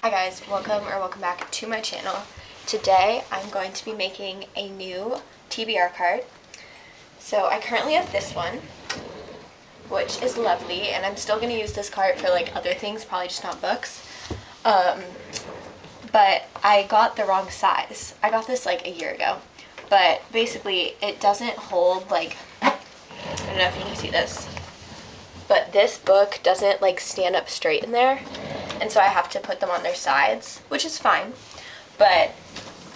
Hi guys, welcome back to my channel. Today I'm going to be making a new TBR card. So I currently have this one, which is lovely, and I'm still going to use this card for like other things, probably just not books. But I got the wrong size. I got this like a year ago, but basically it doesn't hold like, I don't know if you can see this, but this book doesn't like stand up straight in there. And so I have to put them on their sides, which is fine, but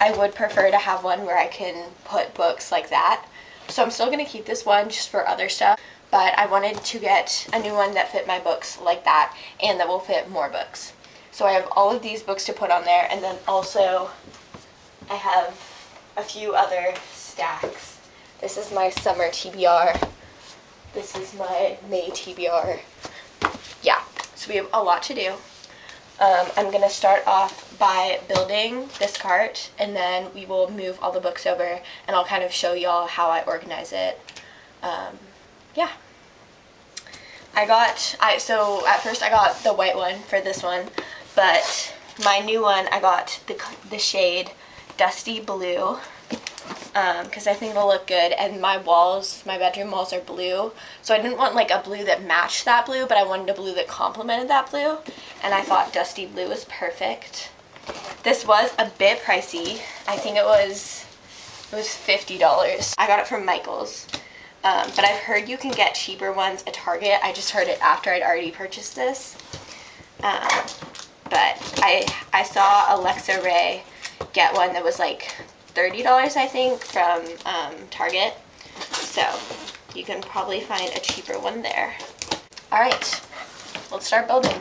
I would prefer to have one where I can put books like that. So I'm still going to keep this one just for other stuff, but I wanted to get a new one that fit my books like that and that will fit more books. So I have all of these books to put on there, and then also I have a few other stacks. This is my summer TBR. This is my May TBR. Yeah, so we have a lot to do. I'm going to start off by building this cart, and then we will move all the books over, and I'll kind of show y'all how I organize it. Yeah. So at first I got the white one for this one, but my new one, I got the shade Dusty Blue, because I think it'll look good, and my bedroom walls are blue, so I didn't want like a blue that matched that blue, but I wanted a blue that complemented that blue, and I thought Dusty Blue was perfect. This was a bit pricey. I think it was $50. I got it from Michael's, but I've heard you can get cheaper ones at Target. I just heard it after I'd already purchased this, but I saw Alexa Ray get one that was like $30, I think, from Target, so you can probably find a cheaper one there. Alright, let's start building.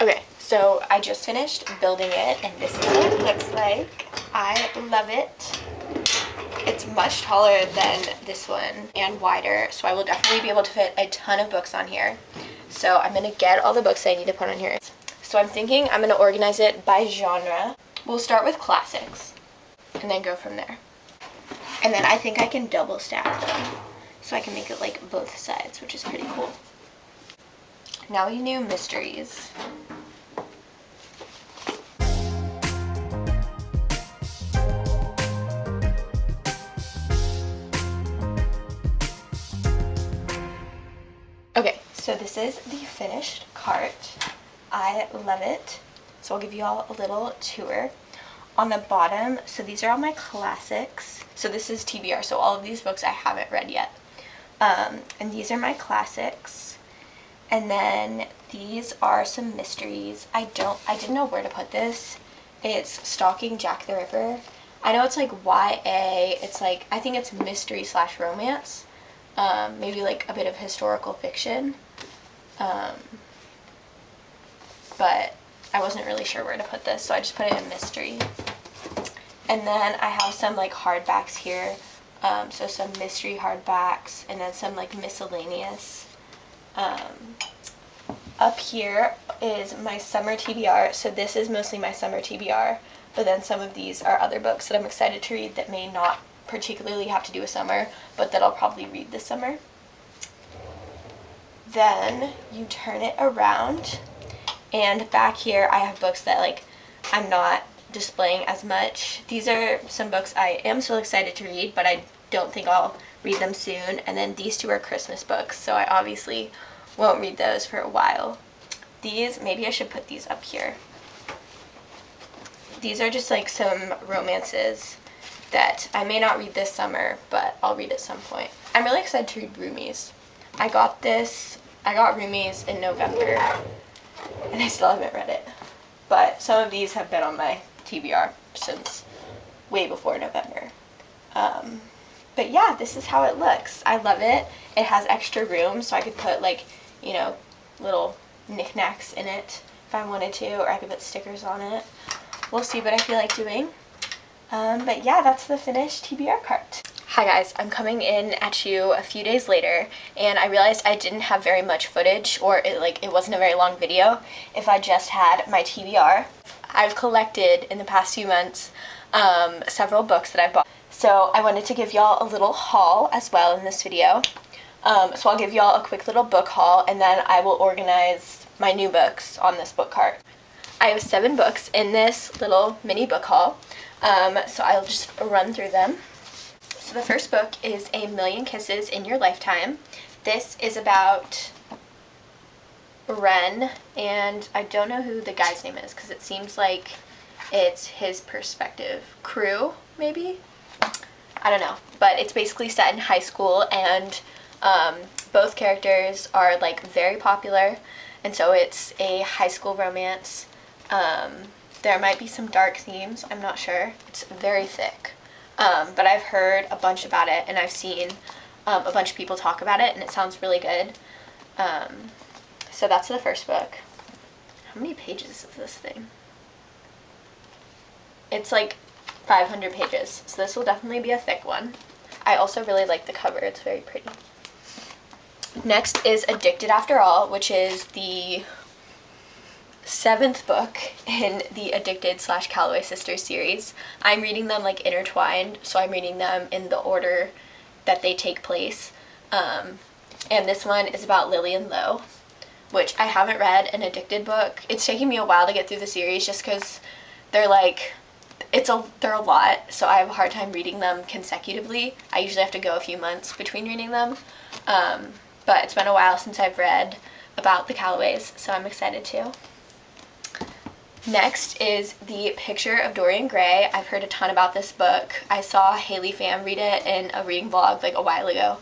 Okay, so I just finished building it, and this is what it looks like. I love it. It's much taller than this one and wider, so I will definitely be able to fit a ton of books on here. So I'm going to get all the books I need to put on here. So I'm thinking I'm going to organize it by genre. We'll start with classics, and then go from there. And then I think I can double stack them, so I can make it like both sides, which is pretty cool. Now we do mysteries. Okay, so this is the finished cart. I love it. So I'll give you all a little tour. On the bottom, so these are all my classics. So this is TBR, so all of these books I haven't read yet. And these are my classics. And then these are some mysteries. I didn't know where to put this. It's Stalking Jack the Ripper. I know it's like YA. It's like, I think it's mystery / romance. Maybe like a bit of historical fiction. But I wasn't really sure where to put this, so I just put it in mystery. And then I have some like hardbacks here. So some mystery hardbacks, and then some like miscellaneous. Up here is my summer TBR, so this is mostly my summer TBR, but then some of these are other books that I'm excited to read that may not particularly have to do with summer, but that I'll probably read this summer. Then you turn it around, and back here I have books that like I'm not displaying as much. These are some books I am still excited to read, but I don't think I'll read them soon. And then these two are Christmas books, so I obviously won't read those for a while. These, maybe I should put these up here. These are just like some romances that I may not read this summer, but I'll read at some point. I'm really excited to read Roomies. I got Roomies in November, and I still haven't read it. But some of these have been on my TBR since way before November. But yeah, this is how it looks. I love it. It has extra room, so I could put like, you know, little knickknacks in it if I wanted to, or I could put stickers on it. we'll see what I feel like doing. But yeah, that's the finished TBR cart. Hi guys, I'm coming in at you a few days later, and I realized I didn't have very much footage, or it wasn't a very long video if I just had my TBR. I've collected in the past few months several books that I've bought, so I wanted to give y'all a little haul as well in this video. So I'll give y'all a quick little book haul, and then I will organize my new books on this book cart. I have 7 books in this little mini book haul, so I'll just run through them. So the first book is A Million Kisses in Your Lifetime. This is about Ren, and I don't know who the guy's name is because it seems like it's his perspective. Crew, maybe? I don't know. But it's basically set in high school, and both characters are like very popular, and so it's a high school romance. There might be some dark themes, I'm not sure. It's very thick. But I've heard a bunch about it, and I've seen a bunch of people talk about it, and it sounds really good. So that's the first book. How many pages is this thing? It's like 500 pages, so this will definitely be a thick one. I also really like the cover, it's very pretty. Next is Addicted After All, which is the 7th book in the Addicted/Calloway Sisters series. I'm reading them like intertwined, so I'm reading them in the order that they take place. And this one is about Lillian Lowe, which I haven't read an Addicted book. It's taking me a while to get through the series just because they're like, they're a lot, so I have a hard time reading them consecutively. I usually have to go a few months between reading them. But it's been a while since I've read about the Calloways, so I'm excited to. Next is The Picture of Dorian Gray. I've heard a ton about this book. I saw Haley Pham read it in a reading vlog like a while ago.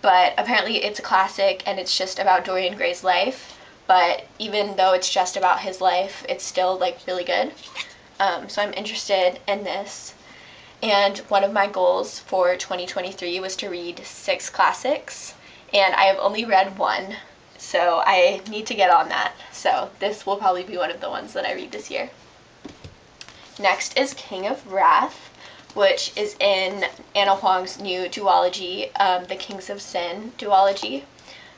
But apparently it's a classic, and it's just about Dorian Gray's life. But even though it's just about his life, it's still like really good. So I'm interested in this. And one of my goals for 2023 was to read 6 classics, and I have only read 1. So I need to get on that. So this will probably be one of the ones that I read this year. Next is King of Wrath, which is in Anna Huang's new duology, the Kings of Sin duology.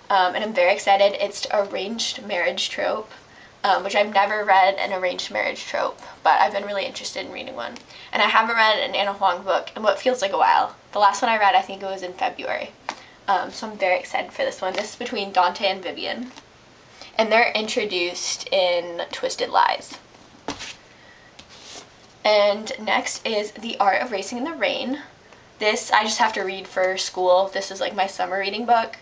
And I'm very excited. It's arranged marriage trope, which I've never read an arranged marriage trope, but I've been really interested in reading one. And I haven't read an Anna Huang book in what feels like a while. The last one I read, I think it was in February. So I'm very excited for this one. This is between Dante and Vivian. And they're introduced in Twisted Lies. And next is The Art of Racing in the Rain. This I just have to read for school. This is like my summer reading book.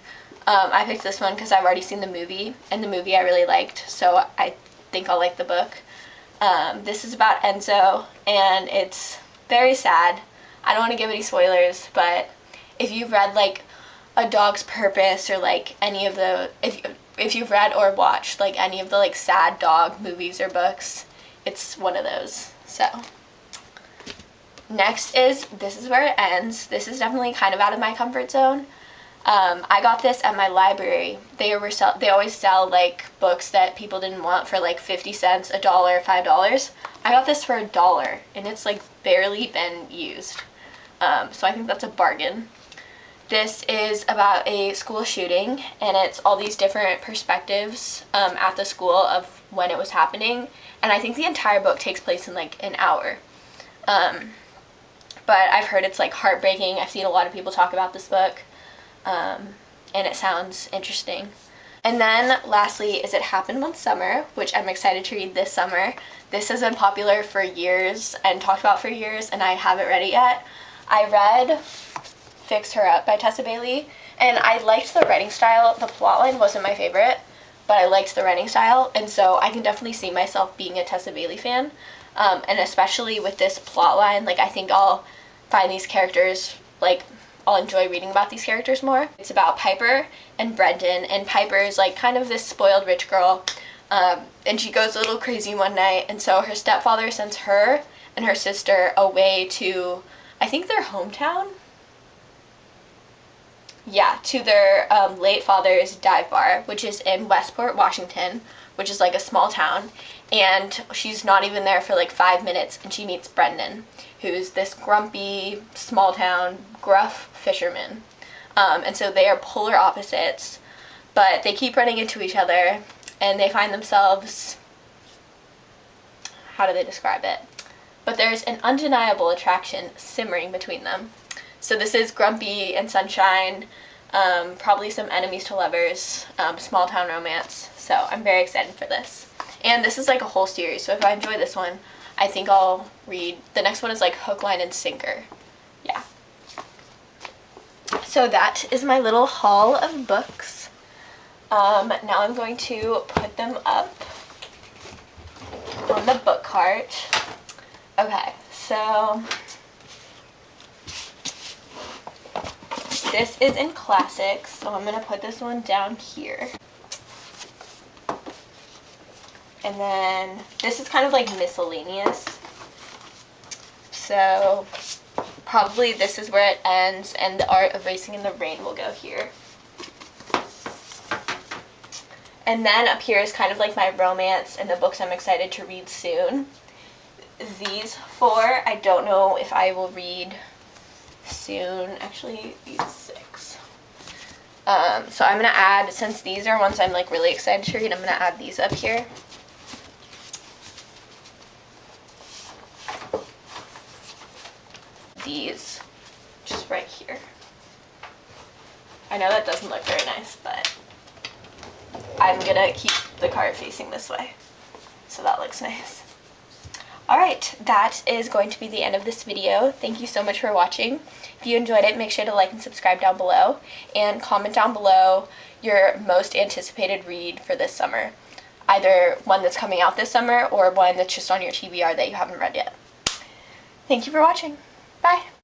I picked this one because I've already seen the movie, and the movie I really liked, so I think I'll like the book. This is about Enzo, and it's very sad. I don't want to give any spoilers, but if you've read like A Dog's Purpose, or like any of the, if you've read or watched like any of the like sad dog movies or books, it's one of those. So next is This Is Where It Ends. This is definitely kind of out of my comfort zone. I got this at my library. They always sell like books that people didn't want for like 50 cents, $1, $5. I got this for $1, and it's like barely been used. So I think that's a bargain. This is about a school shooting, and it's all these different perspectives at the school of when it was happening, and I think the entire book takes place in like an hour. But I've heard it's like heartbreaking. I've seen a lot of people talk about this book, and it sounds interesting. And then lastly is It Happened One Summer, which I'm excited to read this summer. This has been popular for years and talked about for years, and I haven't read it yet. I read Fix Her Up by Tessa Bailey, and I liked the writing style. The plotline wasn't my favorite, but I liked the writing style, and so I can definitely see myself being a Tessa Bailey fan. And especially with this plotline, like I think I'll find these characters, like I'll enjoy reading about these characters more. It's about Piper and Brendan, and Piper is like kind of this spoiled rich girl, and she goes a little crazy one night, and so her stepfather sends her and her sister away to, I think, their hometown? Yeah, to their late father's dive bar, which is in Westport, Washington, which is like a small town. and she's not even there for like 5 minutes, and she meets Brendan, who's this grumpy, small town, gruff fisherman. And so they are polar opposites, but they keep running into each other, and they find themselves, how do they describe it? But there's an undeniable attraction simmering between them. So this is Grumpy and Sunshine, probably some enemies to lovers, small town romance. So I'm very excited for this. And this is like a whole series, so if I enjoy this one, I think I'll read, the next one is like Hook, Line, and Sinker. Yeah. So that is my little haul of books. Now I'm going to put them up on the book cart. Okay, so this is in classics, so I'm going to put this one down here. And then this is kind of like miscellaneous. So probably this is where it ends, and The Art of Racing in the Rain will go here. And then up here is kind of like my romance and the books I'm excited to read soon. These 4, I don't know if I will read soon. Actually, these 6. So I'm going to add, since these are ones I'm like really excited to read, I'm going to add these up here. These just right here. I know that doesn't look very nice, but I'm gonna keep the card facing this way, so that looks nice. Alright, that is going to be the end of this video. Thank you so much for watching. If you enjoyed it, make sure to like and subscribe down below, and comment down below your most anticipated read for this summer. Either one that's coming out this summer or one that's just on your TBR that you haven't read yet. Thank you for watching. Bye!